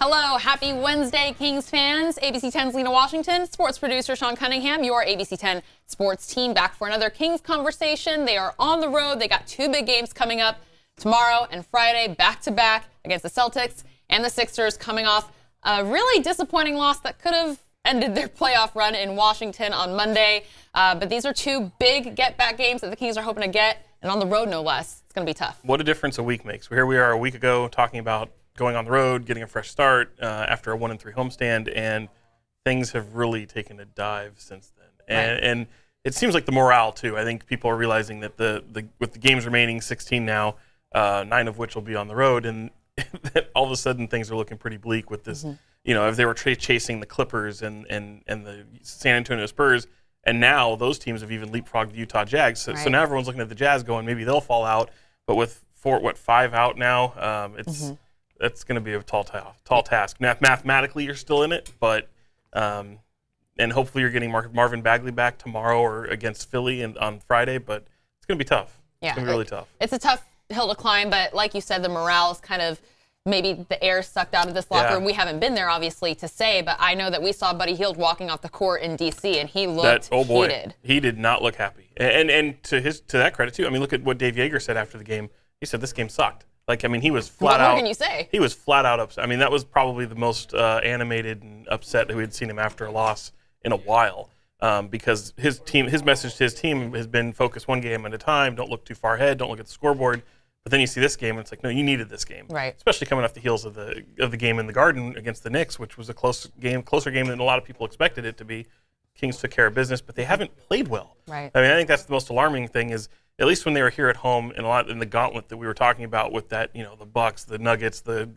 Hello, happy Wednesday, Kings fans. ABC 10's Lena Washington, sports producer Sean Cunningham, your ABC 10 sports team, back for another Kings conversation. They are on the road. They got two big games coming up tomorrow and Friday, back-to-back against the Celtics and the Sixers, coming off a really disappointing loss that could have ended their playoff run in Washington on Monday. But these are two big get-back games that the Kings are hoping to get, and on the road, no less. It's going to be tough. What a difference a week makes. Here we are a week ago talking about going on the road, getting a fresh start after a 1-3 homestand, and things have really taken a dive since then. And it seems like the morale too. I think people are realizing that with the games remaining, 16 now, 9 of which will be on the road, and that all of a sudden things are looking pretty bleak with this. You know, if they were chasing the Clippers and the San Antonio Spurs, and now those teams have even leapfrogged the Utah Jazz. So now everyone's looking at the Jazz going, maybe they'll fall out. But with 5 out now, it's going to be a tall task. Mathematically, you're still in it, but and hopefully you're getting Marvin Bagley back tomorrow or against Philly on Friday. But it's going to be tough. Yeah, it's going to be really tough. It's a tough hill to climb, but like you said, the morale is kind of maybe the air sucked out of this locker room. We haven't been there, obviously, to say, but I know that we saw Buddy Hield walking off the court in D.C., and he looked heated. He did not look happy. And to that credit, too, I mean, look at what Dave Yeager said after the game. He said this game sucked. Like, I mean, he was flat out. What more can you say? He was flat out upset. I mean, that was probably the most animated and upset that we had seen him after a loss in a while, because his message to his team has been focus one game at a time, don't look too far ahead, don't look at the scoreboard. But then you see this game, and it's like, no, you needed this game, right? Especially coming off the heels of the game in the Garden against the Knicks, which was a closer game than a lot of people expected it to be. Kings took care of business, but they haven't played well. Right. I mean, I think that's the most alarming thing is, at least when they were here at home, and in the gauntlet that we were talking about with that, you know, the Bucks, the Nuggets, the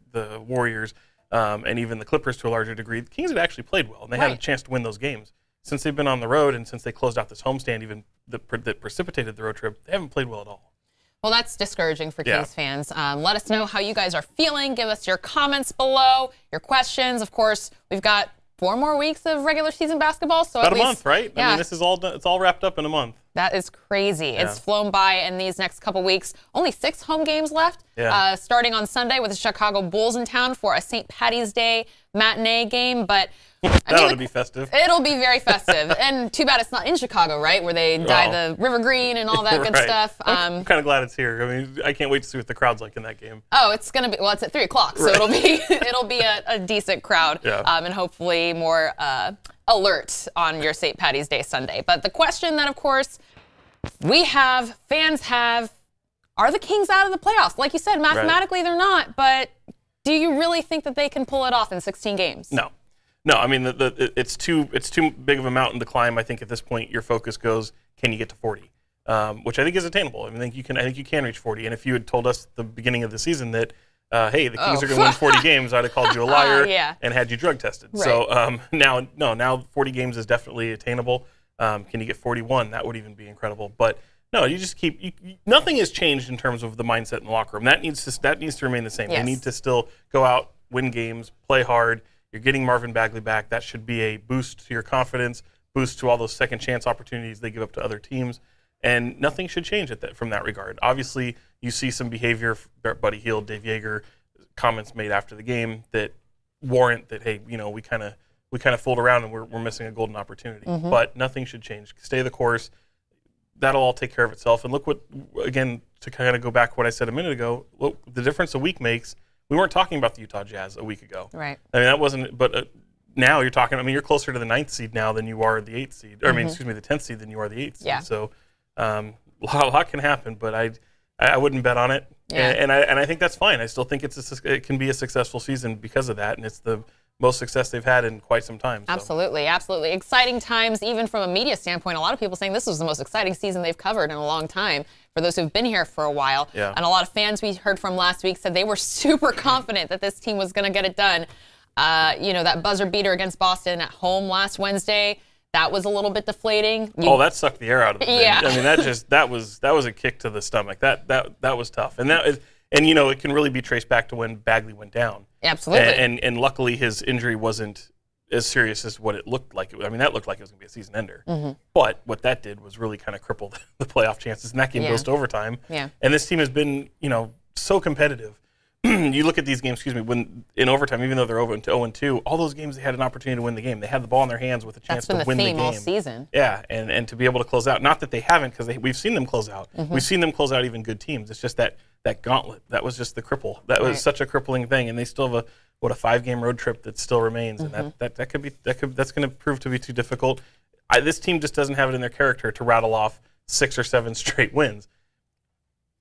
Warriors, and even the Clippers to a larger degree, the Kings had actually played well, and they had a chance to win those games. Since they've been on the road and since they closed out this homestand, even that precipitated the road trip, they haven't played well at all. Well, that's discouraging for Kings fans. Let us know how you guys are feeling. Give us your comments below, your questions. Of course, we've got 4 more weeks of regular season basketball. So about a month, right? Yeah. I mean, this is all done, it's all wrapped up in a month. That is crazy. Yeah. It's flown by in these next couple weeks. Only 6 home games left. Yeah. Starting on Sunday with the Chicago Bulls in town for a St. Patty's Day matinee game. But that ought to be festive. It'll be very festive. And too bad it's not in Chicago, right, where they dye the river green and all that good stuff. I'm kind of glad it's here. I mean, I can't wait to see what the crowd's like in that game. Oh, it's going to be, well, it's at 3 o'clock, so it'll be a decent crowd. Yeah. And hopefully more alert on your St. Patty's Day Sunday. But the question that, of course, fans have, are the Kings out of the playoffs? Like you said, mathematically they're not, but do you really think that they can pull it off in 16 games? No. No, I mean, it's too big of a mountain to climb. I think at this point your focus goes, can you get to 40? Which I think is attainable. I mean, I think you can reach 40. And if you had told us at the beginning of the season that, hey, the Kings are going to win 40 games, I'd have called you a liar and had you drug tested. Right. So now 40 games is definitely attainable. Can you get 41? That would even be incredible. But no, you just nothing has changed in terms of the mindset in the locker room. That needs to remain the same. Yes. They need to still go out, win games, play hard. You're getting Marvin Bagley back. That should be a boost to your confidence, boost to all those second chance opportunities they give up to other teams. And nothing should change from that regard. Obviously, you see some behavior, Buddy Hield, Dave Yeager, comments made after the game that warrant that, hey, you know, we kind of fooled around and we're missing a golden opportunity. But nothing should change. Stay the course. That'll all take care of itself. And look what, again, to kind of go back to what I said a minute ago, look, the difference a week makes. We weren't talking about the Utah Jazz a week ago. Right. I mean, that wasn't, but now you're talking, I mean, you're closer to the 9th seed now than you are the 8th seed. Or, I mean, excuse me, the 10th seed than you are the 8th seed. Yeah. So a lot can happen, but I wouldn't bet on it. Yeah. And I think that's fine. I still think it can be a successful season because of that, and it's the most success they've had in quite some time. So. Absolutely, absolutely. Exciting times, even from a media standpoint. A lot of people saying this was the most exciting season they've covered in a long time for those who've been here for a while. Yeah. And a lot of fans we heard from last week said they were super confident that this team was going to get it done. You know, that buzzer beater against Boston at home last Wednesday, that was a little bit deflating. That sucked the air out of the thing. Yeah. I mean, that was a kick to the stomach. That was tough. And you know, it can really be traced back to when Bagley went down. Absolutely. And luckily his injury wasn't as serious as what it looked like. I mean, that looked like it was going to be a season ender. But what that did was really kind of cripple the playoff chances. And that game goes to overtime. Yeah. And this team has been, you know, so competitive. you look at these games, when in overtime, even though they're over 0-2, all those games they had an opportunity to win the game. They had the ball in their hands with a chance to win the game. That's been the theme all season. Yeah, and to be able to close out. Not that they haven't, because we've seen them close out. We've seen them close out even good teams. It's just that gauntlet. That was just the cripple. That was such a crippling thing, and they still have a 5-game road trip that still remains, and that's going to prove to be too difficult. This team just doesn't have it in their character to rattle off 6 or 7 straight wins.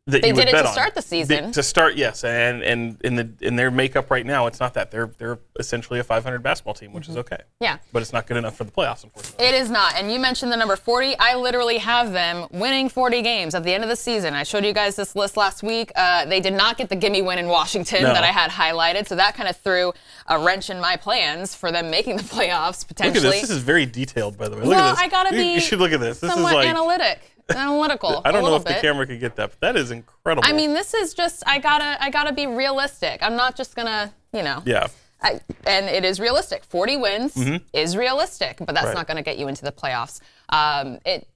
They did it to start the season. To start, yes, and in their makeup right now, it's not that. They're essentially a 500 basketball team, which is okay. Yeah. But it's not good enough for the playoffs, unfortunately. It is not. And you mentioned the number 40. I literally have them winning 40 games at the end of the season. I showed you guys this list last week. They did not get the gimme win in Washington that I had highlighted, so that kind of threw a wrench in my plans for them making the playoffs potentially. Look at this. This is very detailed, by the way. Look well, at this. I gotta be. You should look at this. This somewhat is like analytical. I don't know if the camera could get that, but that is incredible. I mean, this is just I gotta be realistic. I'm not just gonna, Yeah. And it is realistic. 40 wins is realistic, but that's not going to get you into the playoffs.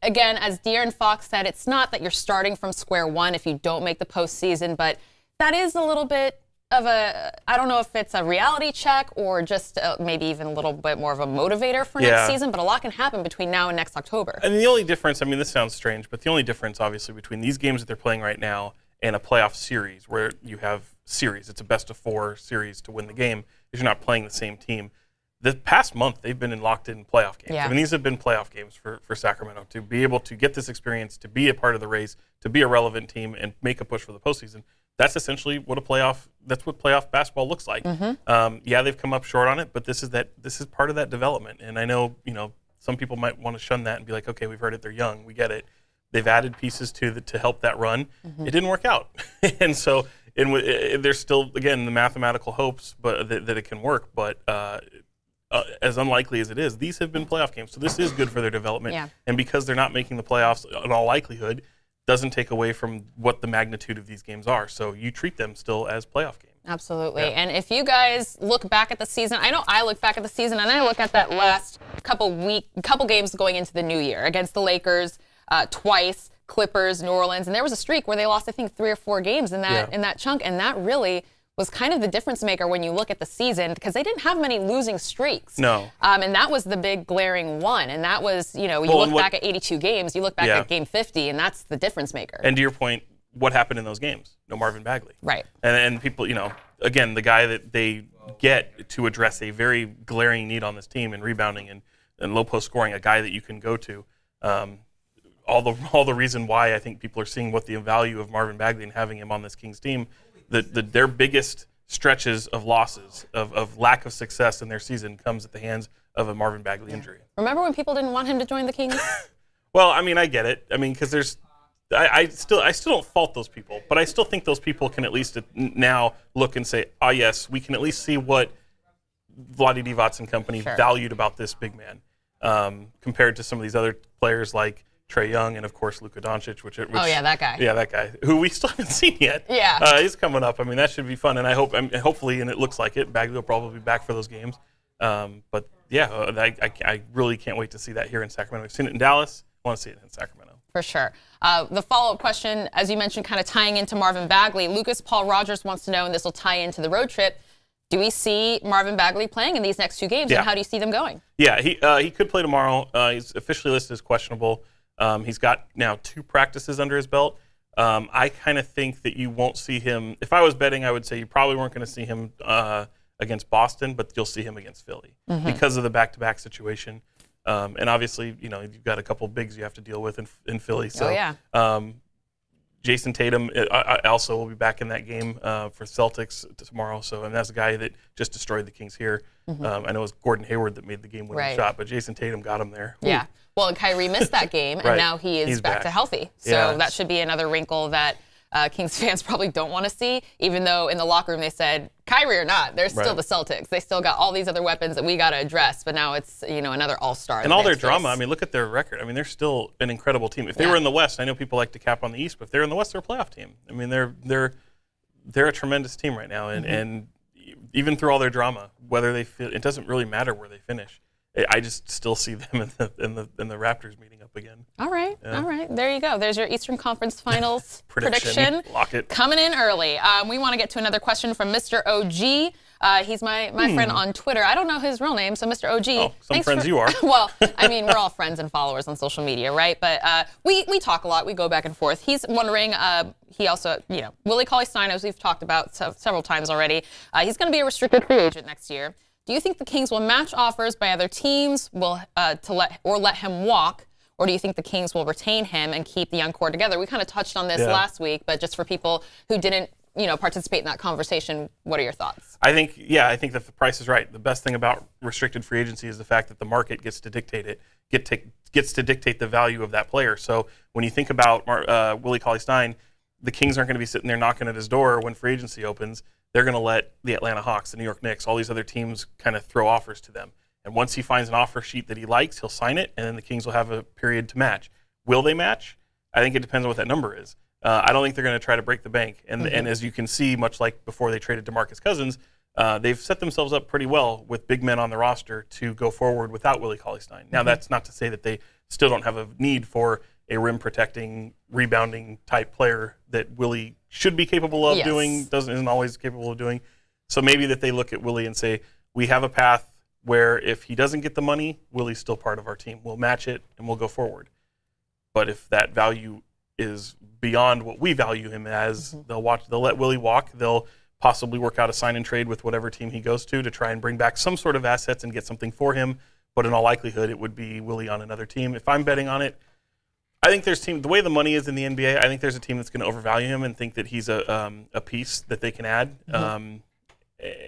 Again, as De'Aaron Fox said, it's not that you're starting from square one if you don't make the postseason, but that is a little bit of I don't know if it's a reality check or just maybe even a little bit more of a motivator for next season, but a lot can happen between now and next October. And the only difference, I mean, this sounds strange, but the only difference, obviously, between these games that they're playing right now and a playoff series where you have series, it's a best-of-4 series to win the game, is you're not playing the same team. The past month, they've been locked in playoff games. Yeah. I mean, these have been playoff games for Sacramento. To be able to get this experience, to be a part of the race, to be a relevant team, and make a push for the postseason, that's essentially what playoff basketball looks like. Yeah, they've come up short on it, but this is part of that development. And I know, some people might want to shun that and be like, okay, we've heard it, they're young, we get it. They've added pieces to help that run. It didn't work out, and so there's still, again, the mathematical hopes, but that it can work. But as unlikely as it is, these have been playoff games, so this is good for their development. Yeah. And because they're not making the playoffs, in all likelihood, doesn't take away from what the magnitude of these games are. So you treat them still as playoff games. Absolutely. Yeah. And if you guys look back at the season, I know I look back at the season, and I look at that last couple games going into the new year against the Lakers twice, Clippers, New Orleans, and there was a streak where they lost, I think, 3 or 4 games in that chunk, and that really was kind of the difference maker when you look at the season, because they didn't have many losing streaks. No. And that was the big glaring one, and that was, you look back at 82 games, you look back at game 50, and that's the difference maker. And to your point, what happened in those games? No Marvin Bagley. Right. And people, again, the guy that they get to address a very glaring need on this team in rebounding and low post scoring, a guy that you can go to. All the reason why I think people are seeing what the value of Marvin Bagley and having him on this Kings team, their biggest stretches of losses, of lack of success in their season comes at the hands of a Marvin Bagley injury. Remember when people didn't want him to join the Kings? Well, I mean, I get it. I mean, because I still don't fault those people, but I still think those people can at least now look and say, yes, we can at least see what Vlade Divac and company valued about this big man, compared to some of these other players like Trae Young and, of course, Luka Doncic. That guy. Yeah, that guy, who we still haven't seen yet. Yeah. He's coming up. I mean, that should be fun, and hopefully, and it looks like it, Bagley will probably be back for those games. But, yeah, I really can't wait to see that here in Sacramento. We've seen it in Dallas. I want to see it in Sacramento. For sure. The follow-up question, as you mentioned, kind of tying into Marvin Bagley, Lucas Paul Rogers wants to know, and this will tie into the road trip, do we see Marvin Bagley playing in these next 2 games, and how do you see them going? Yeah, he could play tomorrow. He's officially listed as questionable. He's got now 2 practices under his belt. I kind of think that you won't see him. If I was betting, I would say you probably weren't going to see him against Boston, but you'll see him against Philly because of the back-to-back situation. And obviously, you've got a couple bigs you have to deal with in Philly. So, Jason Tatum also will be back in that game for Celtics tomorrow. So, and that's a guy that just destroyed the Kings here. I know it was Gordon Hayward that made the game-winning shot, but Jason Tatum got him there. Yeah. Ooh. Well, and Kyrie missed that game, and now he's back to healthy. So that should be another wrinkle that Kings fans probably don't want to see, even though in the locker room they said, Kyrie or not, they're still the Celtics. They still got all these other weapons that we got to address, but now it's, another all-star. And all their drama, I mean, look at their record. I mean, they're still an incredible team. If they were in the West, I know people like to cap on the East, but if they're in the West, they're a playoff team. I mean, they're a tremendous team right now, and even through all their drama, whether they feel, it doesn't really matter where they finish. I just still see them in the Raptors meeting up again. All right, all right. There you go. There's your Eastern Conference Finals prediction. Lock it. Coming in early. We want to get to another question from Mr. OG. He's my friend on Twitter. I don't know his real name, so Mr. OG. Oh, some friends you are. Well, I mean, we're all friends and followers on social media, right? But we talk a lot. We go back and forth. He's wondering, he also, Willie CauleyStein, as we've talked about several times already, he's going to be a restricted free agent next year. Do you think the Kings will match offers by other teams let him walk, or do you think the Kings will retain him and keep the young core together? We kind of touched on this last week, but just for people who didn't participate in that conversation, what are your thoughts? I think that the price is right. The best thing about restricted free agency is the fact that the market gets to dictate it, gets to dictate the value of that player. So when you think about Willie CauleyStein, the Kings aren't going to be sitting there knocking at his door when free agency opens. They're going to let the Atlanta Hawks, the New York Knicks, all these other teams kind of throw offers to them. And once he finds an offer sheet that he likes, he'll sign it, and then the Kings will have a period to match. Will they match? I think it depends on what that number is. I don't think they're going to try to break the bank. And as you can see, much like before they traded DeMarcus Cousins, they've set themselves up pretty well with big men on the roster to go forward without Willie CauleyStein. Now, that's not to say that they still don't have a need for a rim-protecting, rebounding type player that Willie should be capable of doing, isn't always capable of doing. So maybe that they look at Willie and say, we have a path where if he doesn't get the money, Willie's still part of our team. We'll match it and we'll go forward. But if that value is beyond what we value him as, they'll let Willie walk. They'll possibly work out a sign and trade with whatever team he goes to try and bring back some sort of assets and get something for him. But in all likelihood, it would be Willie on another team. If I'm betting on it, I think there's the way the money is in the NBA, I think there's a team that's going to overvalue him and think that he's a piece that they can add.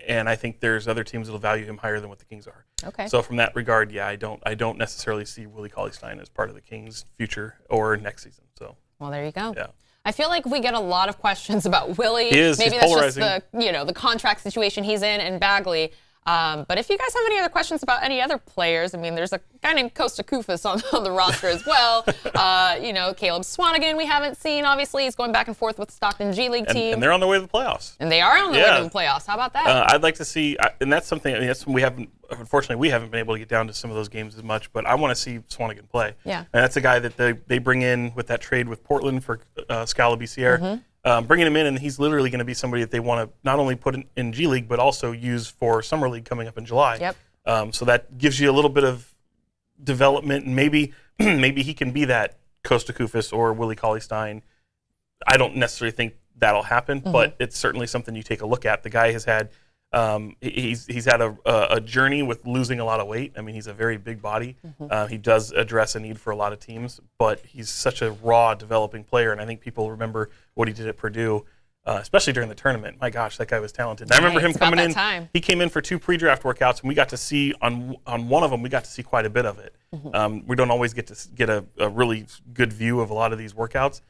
And I think there's other teams that will value him higher than what the Kings are. Okay. So from that regard, yeah, I don't necessarily see Willie CauleyStein as part of the Kings' future or next season. So. Well, there you go. Yeah. I feel like we get a lot of questions about Willie. Maybe that's polarizing. Just the contract situation he's in and Bagley. But if you guys have any other questions about any other players, I mean, there's a guy named Costa Koufos on the roster as well. Caleb Swanigan we haven't seen. Obviously, he's going back and forth with the Stockton G League team. And they're on their way to the playoffs. And they are on their way to the playoffs. How about that? I'd like to see, and that's something, unfortunately, we haven't been able to get down to some of those games as much, but I want to see Swanigan play. Yeah. And that's a guy that they bring in with that trade with Portland for Scala BCR. Bringing him in, and he's literally going to be somebody that they want to not only put in G League, but also use for Summer League coming up in July. Yep. So that gives you a little bit of development, and maybe he can be that Costa Koufos or Willie CauleyStein. I don't necessarily think that'll happen, but it's certainly something you take a look at. The guy has had he's had a journey with losing a lot of weight. I mean, he's a very big body. He does address a need for a lot of teams, but he's such a raw developing player, and I think people remember what he did at Purdue, especially during the tournament. My gosh, that guy was talented. I remember him coming in. He came in for 2 pre-draft workouts, and we got to see on one of them, we got to see quite a bit of it. We don't always get to get a really good view of a lot of these workouts.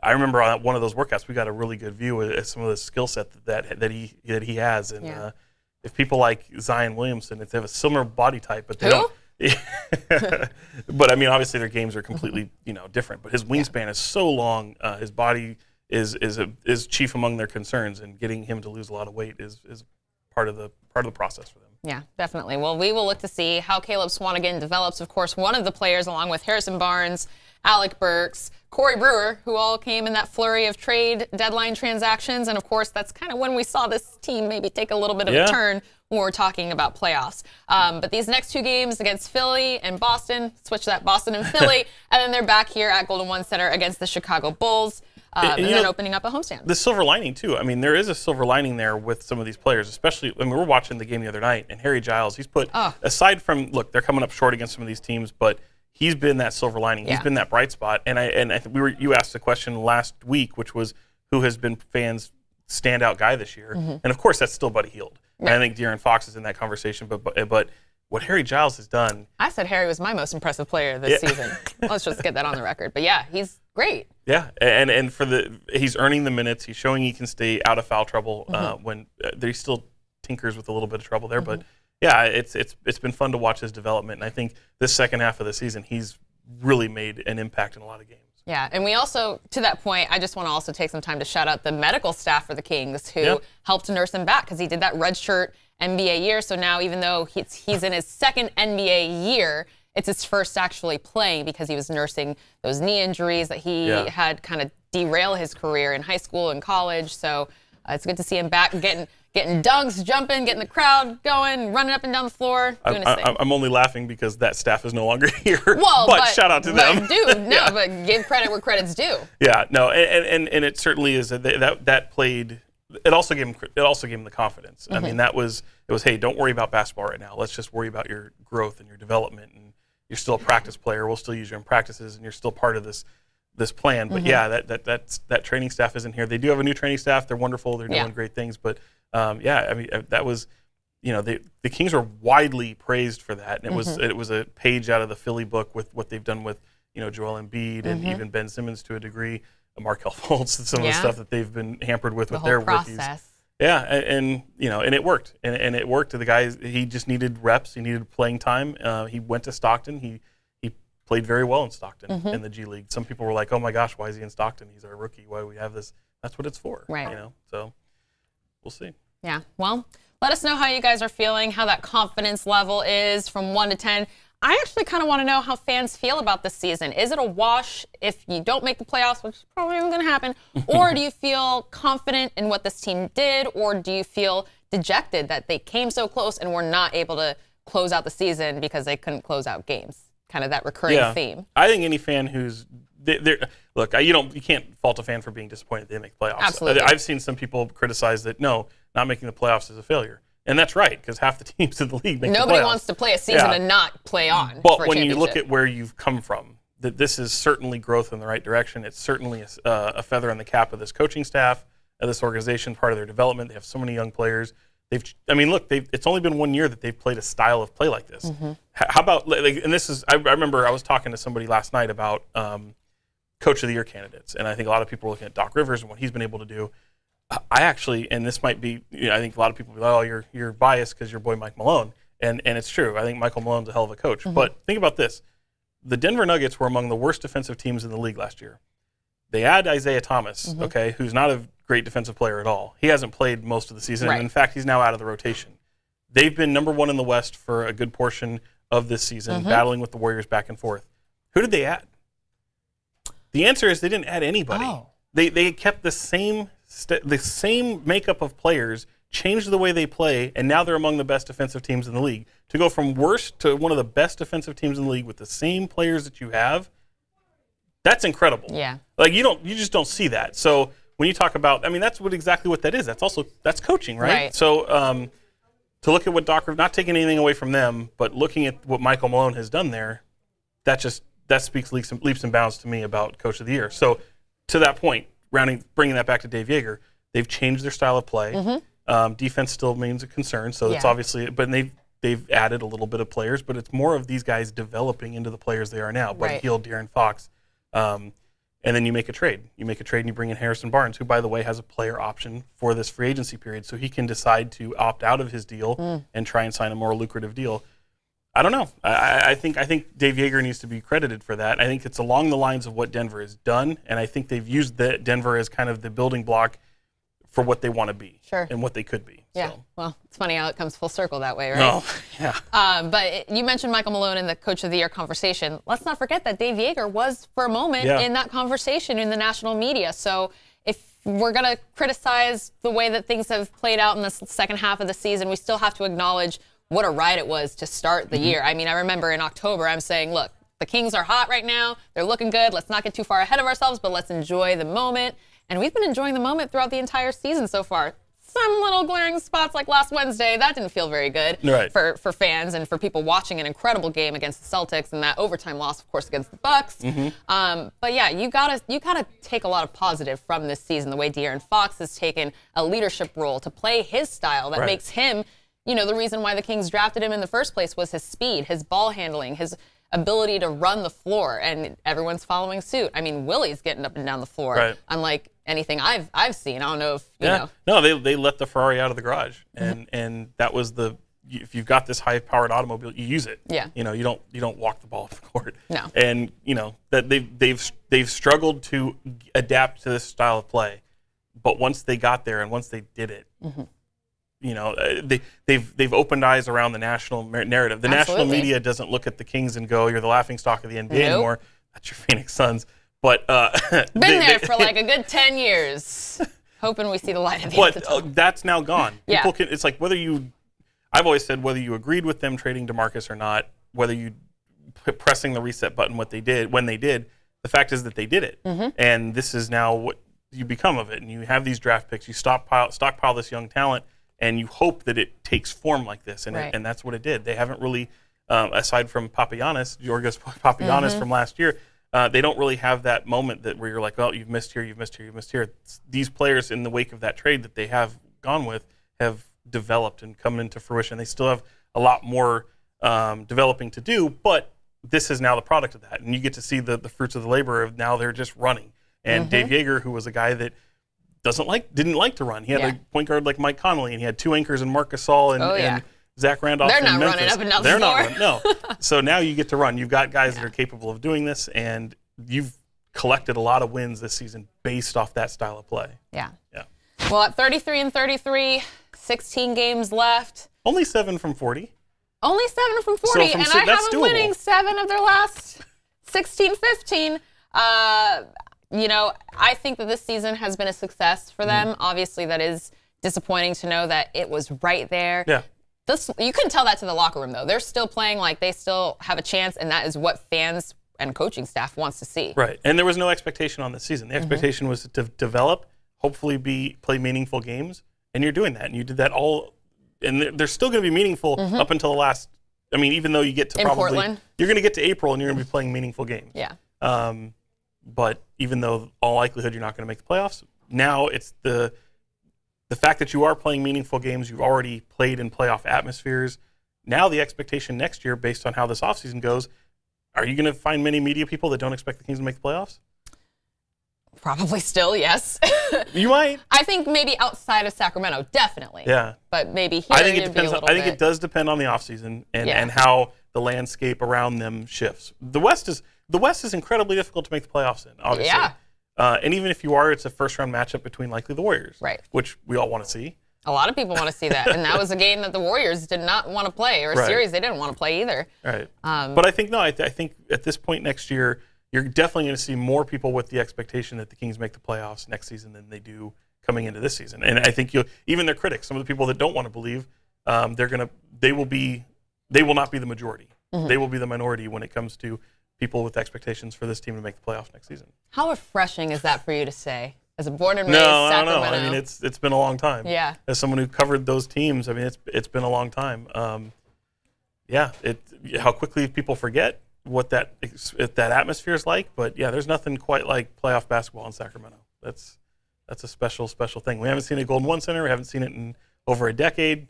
I remember on one of those workouts, we got a really good view of some of the skill set that he has. And if people like Zion Williamson, if they have a similar body type, but they don't. But I mean, obviously their games are completely different. But his wingspan is so long. His body is chief among their concerns, and getting him to lose a lot of weight is part of the process for them. Yeah, definitely. Well, we will look to see how Caleb Swanigan develops. Of course, one of the players, along with Harrison Barnes, Alec Burks, Corey Brewer, who all came in that flurry of trade deadline transactions. And, of course, that's kind of when we saw this team maybe take a little bit of a turn when we're talking about playoffs. But these next 2 games against Philly and Boston, switch that, Boston and Philly, and then they're back here at Golden One Center against the Chicago Bulls. And then opening up a homestand. The silver lining, too. I mean, there is a silver lining there with some of these players, especially when we were watching the game the other night, and Harry Giles, he's put, aside from, look, they're coming up short against some of these teams, but he's been that silver lining. He's been that bright spot. And I think you asked a question last week, which was who has been fans' standout guy this year. And, of course, that's still Buddy Hield. Right. And I think De'Aaron Fox is in that conversation, but what Harry Giles has done. I said Harry was my most impressive player this season. Let's just get that on the record. But, yeah, he's great. Yeah, and he's earning the minutes. He's showing he can stay out of foul trouble when he still tinkers with a little bit of trouble there. But yeah, it's been fun to watch his development. And I think this second half of the season, he's really made an impact in a lot of games. Yeah, and we also, to that point, I just want to also take some time to shout out the medical staff for the Kings who helped nurse him back because he did that red shirt NBA year. So now, even though he's in his second NBA year, it's his first actually playing because he was nursing those knee injuries that he had kind of derail his career in high school and college. So it's good to see him back getting dunks, jumping, getting the crowd going, running up and down the floor, doing his thing. I'm only laughing because that staff is no longer here. Well, but shout out to them. But give credit where credit's due. Yeah, no, and it certainly is that played. It also gave him the confidence. I mean, it was hey, don't worry about basketball right now. Let's just worry about your growth and your development. And you're still a practice player. We'll still use you in practices, and you're still part of this plan. But that training staff isn't here. They do have a new training staff. They're wonderful. They're doing great things. But I mean, that was, the Kings are widely praised for that. And it was a page out of the Philly book with what they've done with Joel Embiid and even Ben Simmons to a degree, Markelle Fultz, some of the stuff that they've been hampered with their rookies. Yeah, and it worked, and it worked. The guy, he just needed reps. He needed playing time. He went to Stockton. He played very well in Stockton in the G League. Some people were like, "Oh my gosh, why is he in Stockton? He's our rookie. Why do we have this?" That's what it's for, right? So we'll see. Yeah. Well, let us know how you guys are feeling, how that confidence level is from 1 to 10. I actually kind of want to know how fans feel about this season. Is it a wash if you don't make the playoffs, which is probably not going to happen? Or do you feel confident in what this team did? Or do you feel dejected that they came so close and were not able to close out the season because they couldn't close out games? Kind of that recurring theme. I think any fan who's look, you can't fault a fan for being disappointed they didn't make the playoffs. Absolutely. I've seen some people criticize that, no, not making the playoffs is a failure. And that's right, because half the teams in the league make the playoffs. Nobody wants to play a season and not play on. But when you look at where you've come from, that this is certainly growth in the right direction. It's certainly a feather in the cap of this coaching staff, of this organization, part of their development. They have so many young players. It's only been 1 year that they've played a style of play like this. How about, and this is, I remember I was talking to somebody last night about Coach of the Year candidates, and I think a lot of people are looking at Doc Rivers and what he's been able to do. I actually, and this might be, I think a lot of people be like, oh, you're biased because your boy Mike Malone, and it's true. I think Michael Malone's a hell of a coach. But think about this: the Denver Nuggets were among the worst defensive teams in the league last year. They add Isaiah Thomas, who's not a great defensive player at all. He hasn't played most of the season, and in fact, he's now out of the rotation. They've been number one in the West for a good portion of this season, battling with the Warriors back and forth. Who did they add? The answer is they didn't add anybody. Oh. They kept the same makeup of players, changed the way they play, and now they're among the best defensive teams in the league. To go from worst to one of the best defensive teams in the league with the same players that you have, that's incredible. Yeah. Like you just don't see that. So when you talk about, that's exactly what that is. That's coaching, right? So to look at what not taking anything away from them, but looking at what Michael Malone has done there, that speaks leaps and bounds to me about Coach of the Year. So to that point, bringing that back to Dave Yeager, they've changed their style of play. Defense still remains a concern, so it's obviously, but they've added a little bit of players, but it's more of these guys developing into the players they are now. Buddy Hield, De'Aaron Fox, and then you make a trade. You make a trade and you bring in Harrison Barnes, who, by the way, has a player option for this free agency period, so he can decide to opt out of his deal and try and sign a more lucrative deal. I don't know. I think Dave Yeager needs to be credited for that. I think it's along the lines of what Denver has done, and I think they've used Denver as kind of the building block for what they want to be and what they could be. Yeah. So. Well, it's funny how it comes full circle that way, right? Oh, yeah. But you mentioned Michael Malone in the Coach of the Year conversation. Let's not forget that Dave Yeager was, for a moment, in that conversation in the national media. So if we're going to criticize the way that things have played out in the second half of the season, we still have to acknowledge what a ride it was to start the year. I remember in October, I'm saying, look, the Kings are hot right now. They're looking good. Let's not get too far ahead of ourselves, but let's enjoy the moment. And we've been enjoying the moment throughout the entire season so far. Some little glaring spots like last Wednesday, that didn't feel very good for fans and for people watching an incredible game against the Celtics and that overtime loss, of course, against the Bucks. But yeah, you gotta take a lot of positive from this season. The way De'Aaron Fox has taken a leadership role to play his style that makes him, the reason why the Kings drafted him in the first place was his speed, his ball handling, his ability to run the floor, and everyone's following suit. Willie's getting up and down the floor, unlike anything I've seen. I don't know if you know. No, they let the Ferrari out of the garage, and that was if you've got this high-powered automobile, you use it. Yeah. You don't walk the ball off the court. No. And that they've struggled to adapt to this style of play, but once they got there and once they did it, they've opened eyes around the national narrative. The national media doesn't look at the Kings and go, "You're the laughing stock of the NBA anymore." That's your Phoenix Suns. But been there for like a good 10 years, hoping we see the light at the end of the tunnel. That's now gone. Yeah. People can. It's like I've always said whether you agreed with them trading DeMarcus or not, whether you pressing the reset button when they did. The fact is that they did it, and this is now what you become of it. And you have these draft picks. You stockpile this young talent, and you hope that it takes form like this, and that's what it did. They haven't really, aside from Georgios Papagiannis from last year. They don't really have that moment where you're like, "Oh, you've missed here, you've missed here, you've missed here." These players in the wake of that trade that they have gone with have developed and come into fruition. They still have a lot more developing to do, but this is now the product of that. And you get to see the fruits of the labor of now they're just running. And Dave Yeager, who was a guy that didn't like to run. He had a point guard like Mike Conley, and he had two anchors in Marc Gasol and Zach Randolph. They're not Memphis. running up and down They're the floor. not running, no. So now you get to run. You've got guys that are capable of doing this, and you've collected a lot of wins this season based off that style of play. Yeah. Well, at 33-33, 16 games left. Only 7 from 40. Only 7 from 40, so and I have them winning 7 of their last 16-15. I think that this season has been a success for them. Obviously, that is disappointing to know that it was right there. Yeah. You couldn't tell that to the locker room, though. They're still playing like they still have a chance, and that is what fans and coaching staff wants to see. Right, and there was no expectation on this season. The expectation was to develop, hopefully play meaningful games, and you're doing that. And you did that all, and they're still going to be meaningful up until the last. I mean, even though you get to Portland, you're going to get to April, and you're going to be playing meaningful games. Yeah. But even though all likelihood you're not going to make the playoffs, now it's the fact that you are playing meaningful games, you've already played in playoff atmospheres. Now the expectation next year, based on how this offseason goes, are you going to find many media people that don't expect the Kings to make the playoffs? Probably still, yes. You might. I think maybe outside of Sacramento, definitely. Yeah. But maybe here I think it depends. I think it does depend on the offseason and how the landscape around them shifts. The West is incredibly difficult to make the playoffs in, obviously. Yeah. And even if you are, it's a first-round matchup between likely the Warriors, right? Which we all want to see. A lot of people want to see that, and that was a game that the Warriors did not want to play, or a series they didn't want to play either. Right. But I think I think at this point next year, you're definitely going to see more people with the expectation that the Kings make the playoffs next season than they do coming into this season. And I think even their critics, some of the people that don't want to believe, they will not be the majority. They will be the minority when it comes to people with expectations for this team to make the playoffs next season. How refreshing is that for you to say? As a born and raised Sacramento. I don't know. I mean, it's been a long time. Yeah. As someone who covered those teams, I mean, it's been a long time. How quickly people forget what that atmosphere is like. But yeah, there's nothing quite like playoff basketball in Sacramento. That's a special thing. We haven't seen a Golden One Center. We haven't seen it in over a decade,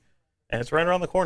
and it's right around the corner.